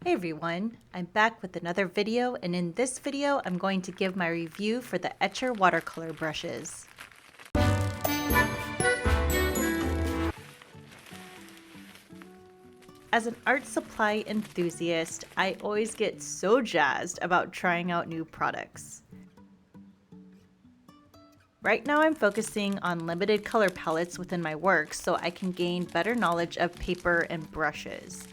Hey everyone, I'm back with another video, and in this video I'm going to give my review for the Etchr Watercolor brushes. As an art supply enthusiast, I always get so jazzed about trying out new products. Right now I'm focusing on limited color palettes within my work so I can gain better knowledge of paper and brushes.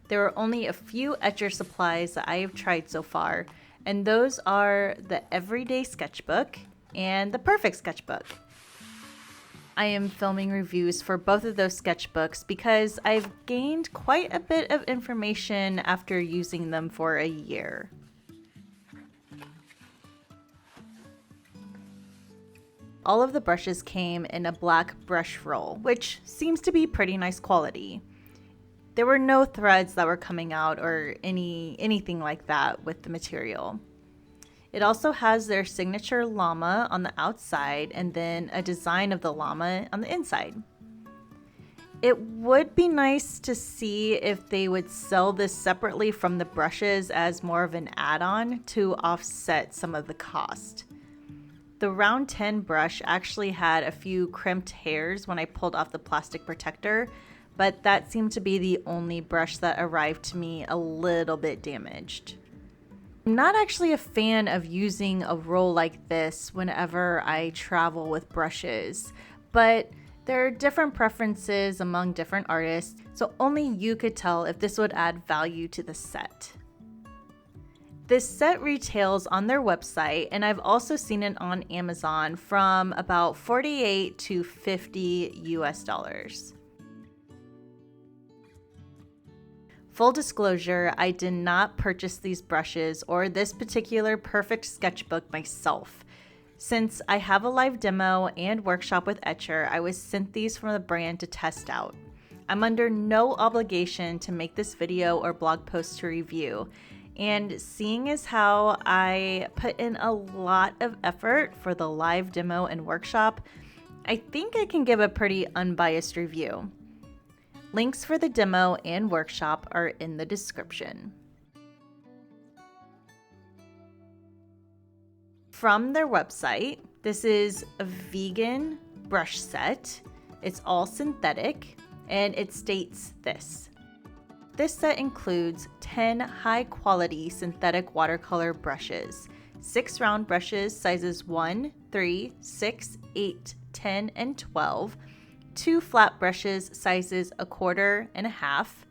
There are only a few Etchr supplies that I have tried so far, and those are the Everyday Sketchbook and the Perfect Sketchbook. I am filming reviews for both of those sketchbooks because I've gained quite a bit of information after using them for a year. All of the brushes came in a black brush roll, which seems to be pretty nice quality. There were no threads that were coming out or anything like that with the material. It also has their signature llama on the outside and then a design of the llama on the inside. It would be nice to see if they would sell this separately from the brushes as more of an add-on to offset some of the cost. The round 10 brush actually had a few crimped hairs when I pulled off the plastic protector, but that seemed to be the only brush that arrived to me a little bit damaged. I'm not actually a fan of using a roll like this whenever I travel with brushes, but there are different preferences among different artists, so only you could tell if this would add value to the set. This set retails on their website, and I've also seen it on Amazon from about $48 to $50 US. Full disclosure, I did not purchase these brushes or this particular Perfect Sketchbook myself. Since I have a live demo and workshop with Etchr, I was sent these from the brand to test out. I'm under no obligation to make this video or blog post to review, and seeing as how I put in a lot of effort for the live demo and workshop, I think I can give a pretty unbiased review. Links for the demo and workshop are in the description. From their website, this is a vegan brush set. It's all synthetic, and it states this. This set includes 10 high-quality synthetic watercolor brushes, 6 round brushes sizes 1, 3, 6, 8, 10, and 12, 2 flat brushes sizes 1/4 and 1/2,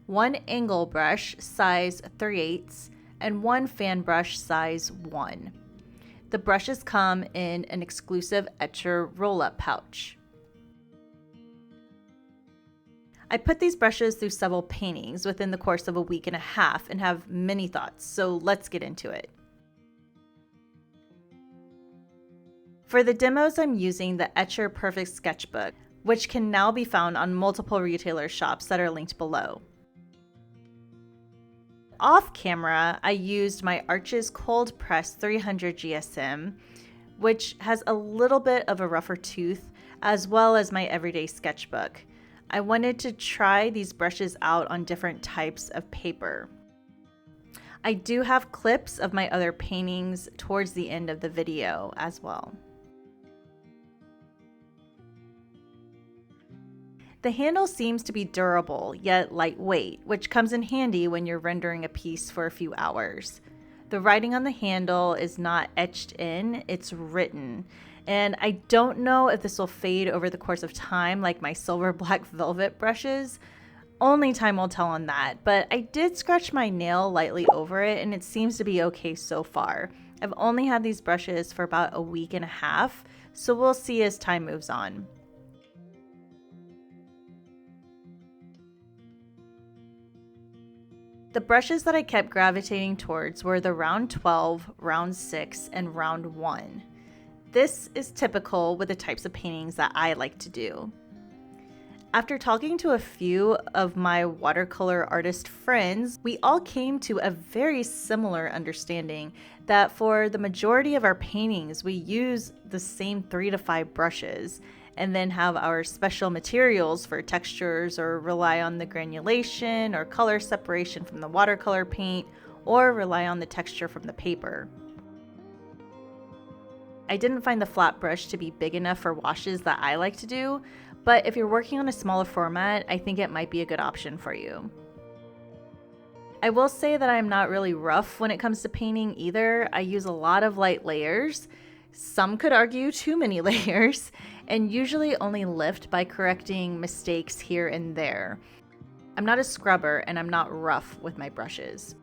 1 angle brush size 3/8, and 1 fan brush size 1. The brushes come in an exclusive Etchr roll-up pouch. I put these brushes through several paintings within the course of a week and a half and have many thoughts, so let's get into it. For the demos, I'm using the Etchr Perfect Sketchbook, which can now be found on multiple retailer shops that are linked below. Off camera, I used my Arches Cold Press 300 GSM, which has a little bit of a rougher tooth, as well as my Everyday Sketchbook. I wanted to try these brushes out on different types of paper. I do have clips of my other paintings towards the end of the video as well. The handle seems to be durable, yet lightweight, which comes in handy when you're rendering a piece for a few hours. The writing on the handle is not etched in, it's written. And I don't know if this will fade over the course of time like my silver black velvet brushes. Only time will tell on that, but I did scratch my nail lightly over it and it seems to be okay so far. I've only had these brushes for about a week and a half, so we'll see as time moves on. The brushes that I kept gravitating towards were the round 12, round 6, and round 1. This is typical with the types of paintings that I like to do. After talking to a few of my watercolor artist friends, we all came to a very similar understanding that for the majority of our paintings, we use the same 3 to 5 brushes, and then have our special materials for textures, or rely on the granulation or color separation from the watercolor paint, or rely on the texture from the paper. I didn't find the flat brush to be big enough for washes that I like to do, but if you're working on a smaller format, I think it might be a good option for you. I will say that I'm not really rough when it comes to painting either. I use a lot of light layers. Some could argue too many layers, and usually only lift by correcting mistakes here and there. I'm not a scrubber and I'm not rough with my brushes.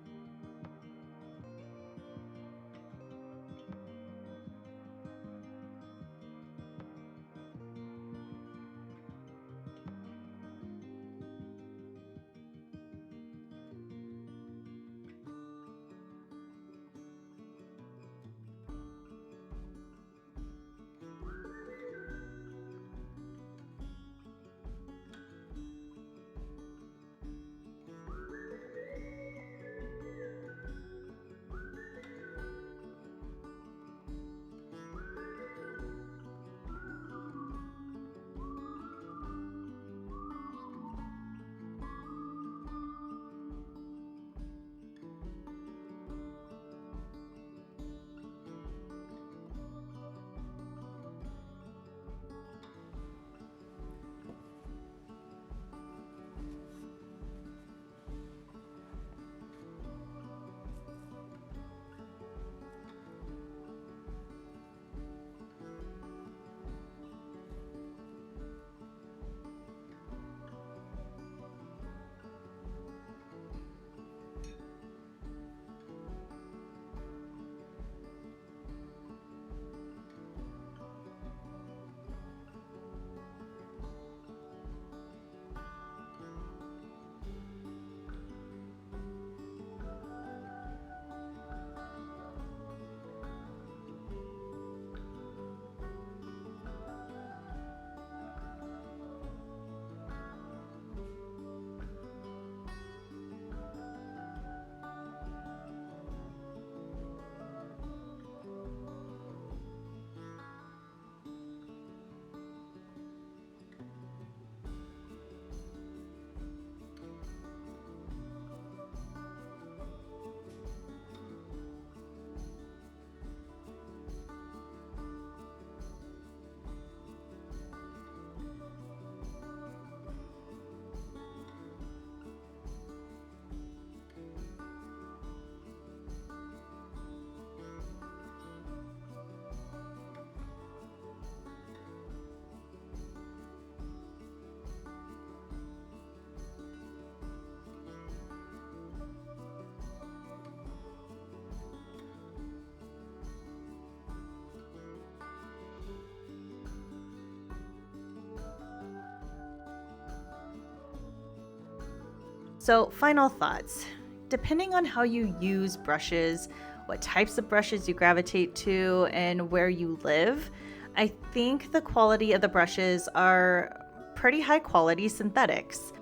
So, final thoughts. Depending on how you use brushes, what types of brushes you gravitate to, and where you live, I think the quality of the brushes are pretty high quality synthetics.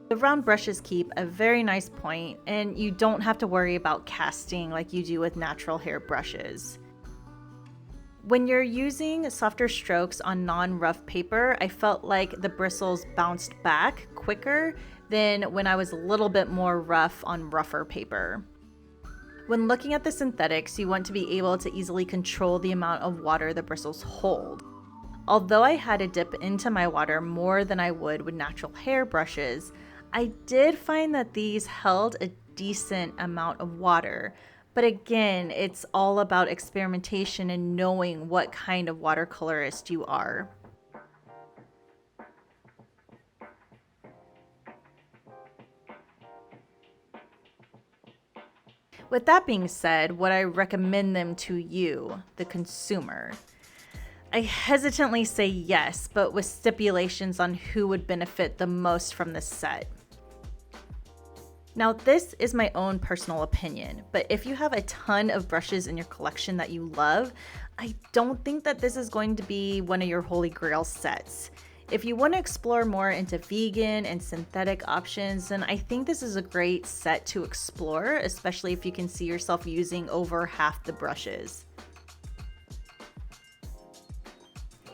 The round brushes keep a very nice point, and you don't have to worry about casting like you do with natural hair brushes. When you're using softer strokes on non-rough paper, I felt like the bristles bounced back quicker than when I was a little bit more rough on rougher paper. When looking at the synthetics, you want to be able to easily control the amount of water the bristles hold. Although I had to dip into my water more than I would with natural hair brushes, I did find that these held a decent amount of water. But again, it's all about experimentation and knowing what kind of watercolorist you are. With that being said, would I recommend them to you, the consumer? I hesitantly say yes, but with stipulations on who would benefit the most from this set. Now, this is my own personal opinion, but if you have a ton of brushes in your collection that you love, I don't think that this is going to be one of your holy grail sets. If you want to explore more into vegan and synthetic options, then I think this is a great set to explore, especially if you can see yourself using over half the brushes.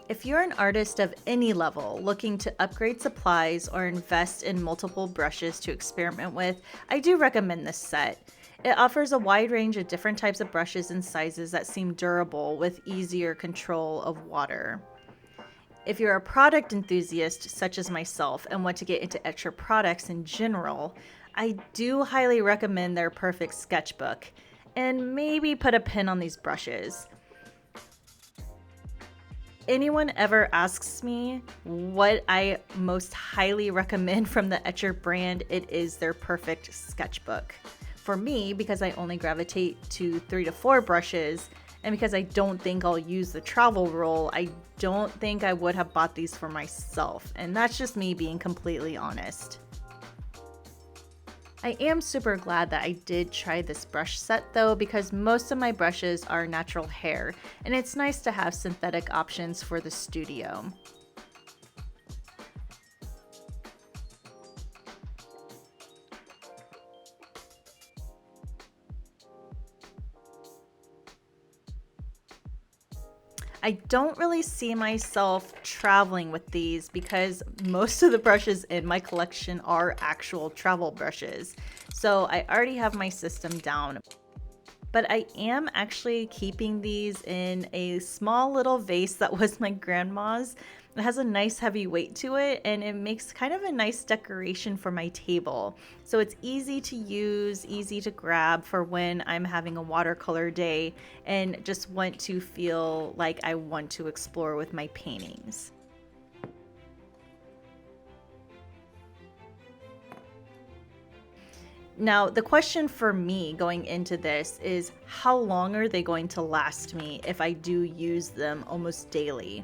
If you're an artist of any level looking to upgrade supplies or invest in multiple brushes to experiment with, I do recommend this set. It offers a wide range of different types of brushes and sizes that seem durable with easier control of water. If you're a product enthusiast such as myself and want to get into Etchr products in general, I do highly recommend their Perfect Sketchbook, and maybe put a pin on these brushes. Anyone ever asks me what I most highly recommend from the Etchr brand, it is their Perfect Sketchbook. For me, because I only gravitate to 3 to 4 brushes, and because I don't think I'll use the travel roll, I don't think I would have bought these for myself, and that's just me being completely honest. I am super glad that I did try this brush set though, because most of my brushes are natural hair, and it's nice to have synthetic options for the studio. I don't really see myself traveling with these because most of the brushes in my collection are actual travel brushes. So I already have my system down. But I am actually keeping these in a small little vase that was my grandma's. It has a nice heavy weight to it, and it makes kind of a nice decoration for my table. So it's easy to use, easy to grab for when I'm having a watercolor day and just want to feel like I want to explore with my paintings. Now, the question for me going into this is, how long are they going to last me if I do use them almost daily?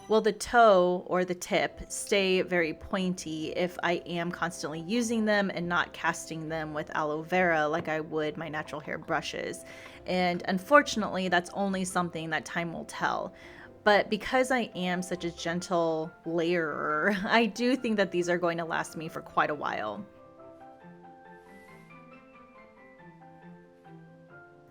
Will the toe or the tip stay very pointy if I am constantly using them and not casting them with aloe vera like I would my natural hair brushes? And unfortunately, that's only something that time will tell. But because I am such a gentle layerer, I do think that these are going to last me for quite a while.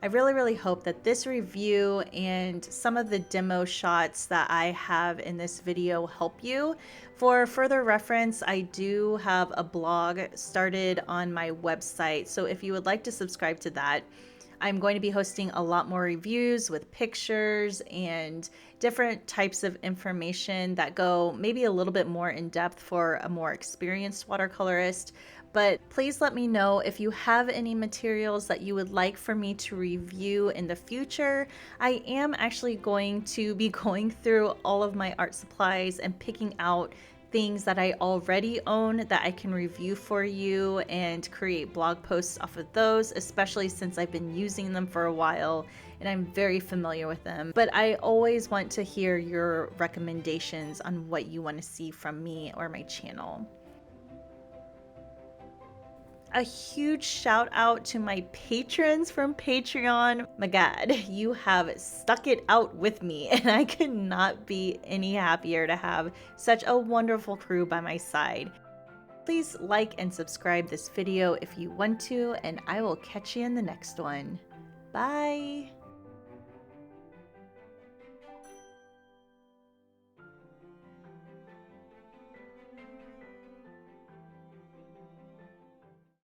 I really hope that this review and some of the demo shots that I have in this video help you. For further reference, I do have a blog started on my website, so if you would like to subscribe to that, I'm going to be hosting a lot more reviews with pictures and different types of information that go maybe a little bit more in depth for a more experienced watercolorist. But please let me know if you have any materials that you would like for me to review in the future. I am actually going to be going through all of my art supplies and picking out things that I already own that I can review for you and create blog posts off of those, especially since I've been using them for a while and I'm very familiar with them. But I always want to hear your recommendations on what you want to see from me or my channel. A huge shout out to my patrons from Patreon. My God, you have stuck it out with me, and I could not be any happier to have such a wonderful crew by my side. Please like and subscribe this video if you want to, and I will catch you in the next one. Bye!